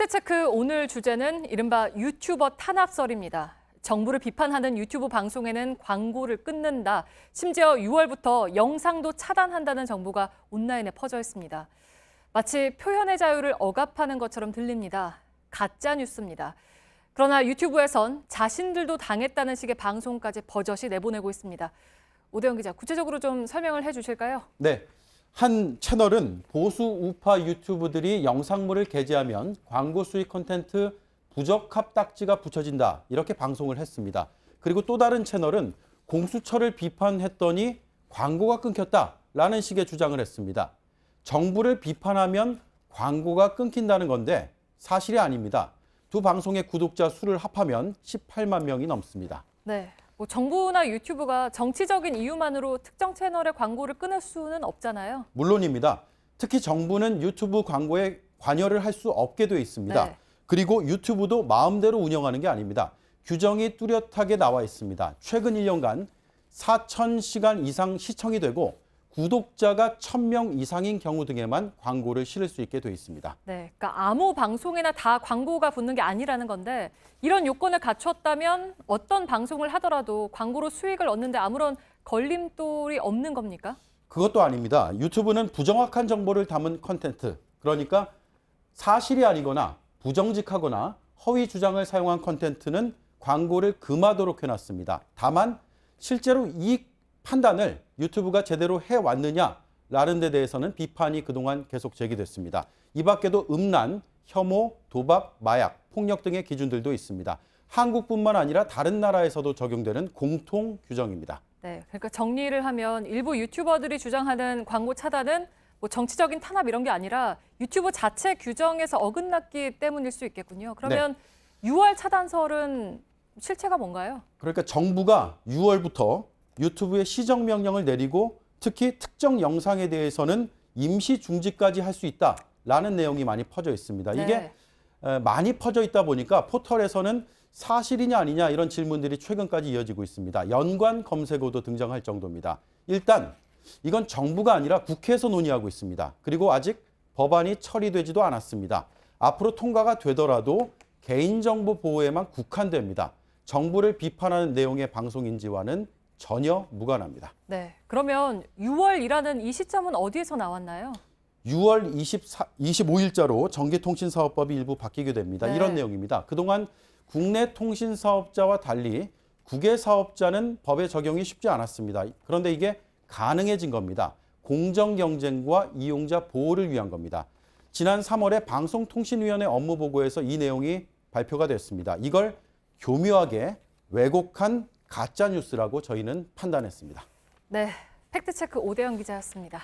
팩트체크 오늘 주제는 이른바 유튜버 탄압설입니다. 정부를 비판하는 유튜브 방송에는 광고를 끊는다. 심지어 6월부터 영상도 차단한다는 정보가 온라인에 퍼져 있습니다. 마치 표현의 자유를 억압하는 것처럼 들립니다. 가짜 뉴스입니다. 그러나 유튜브에선 자신들도 당했다는 식의 방송까지 버젓이 내보내고 있습니다. 오대영 기자, 구체적으로 좀 설명을 해주실까요? 네. 한 채널은 보수 우파 유튜브들이 영상물을 게재하면 광고 수익 콘텐츠 부적합 딱지가 붙여진다. 이렇게 방송을 했습니다. 그리고 또 다른 채널은 공수처를 비판했더니 광고가 끊겼다라는 식의 주장을 했습니다. 정부를 비판하면 광고가 끊긴다는 건데 사실이 아닙니다. 두 방송의 구독자 수를 합하면 18만 명이 넘습니다. 네. 정부나 유튜브가 정치적인 이유만으로 특정 채널의 광고를 끊을 수는 없잖아요. 물론입니다. 특히 정부는 유튜브 광고에 관여를 할 수 없게 돼 있습니다. 네. 그리고 유튜브도 마음대로 운영하는 게 아닙니다. 규정이 뚜렷하게 나와 있습니다. 최근 1년간 4,000시간 이상 시청이 되고 구독자가 1,000명 이상인 경우 등에만 광고를 실을 수 있게 돼 있습니다. 네, 그러니까 아무 방송에나 다 광고가 붙는 게 아니라는 건데 이런 요건을 갖췄다면 어떤 방송을 하더라도 광고로 수익을 얻는데 아무런 걸림돌이 없는 겁니까? 그것도 아닙니다. 유튜브는 부정확한 정보를 담은 컨텐츠, 그러니까 사실이 아니거나 부정직하거나 허위 주장을 사용한 컨텐츠는 광고를 금하도록 해놨습니다. 다만 실제로 이 판단을 유튜브가 제대로 해왔느냐라는 데 대해서는 비판이 그동안 계속 제기됐습니다. 이 밖에도 음란, 혐오, 도박, 마약, 폭력 등의 기준들도 있습니다. 한국뿐만 아니라 다른 나라에서도 적용되는 공통 규정입니다. 네, 그러니까 정리를 하면 일부 유튜버들이 주장하는 광고 차단은 정치적인 탄압 이런 게 아니라 유튜브 자체 규정에서 어긋났기 때문일 수 있겠군요. 그러면 네. 6월 차단설은 실체가 뭔가요? 그러니까 정부가 6월부터 유튜브에 시정 명령을 내리고 특히 특정 영상에 대해서는 임시 중지까지 할 수 있다라는 내용이 많이 퍼져 있습니다. 네. 이게 많이 퍼져 있다 보니까 포털에서는 사실이냐 아니냐 이런 질문들이 최근까지 이어지고 있습니다. 연관 검색어도 등장할 정도입니다. 일단 이건 정부가 아니라 국회에서 논의하고 있습니다. 그리고 아직 법안이 처리되지도 않았습니다. 앞으로 통과가 되더라도 개인정보 보호에만 국한됩니다. 정부를 비판하는 내용의 방송인지와는 전혀 무관합니다. 네, 그러면 6월이라는 이 시점은 어디에서 나왔나요? 6월 25일자로 전기통신사업법이 일부 바뀌게 됩니다. 네. 이런 내용입니다. 그동안 국내 통신사업자와 달리 국외 사업자는 법의 적용이 쉽지 않았습니다. 그런데 이게 가능해진 겁니다. 공정경쟁과 이용자 보호를 위한 겁니다. 지난 3월에 방송통신위원회 업무보고에서 이 내용이 발표가 됐습니다. 이걸 교묘하게 왜곡한 가짜뉴스라고 저희는 판단했습니다. 네, 팩트체크 오대영 기자였습니다.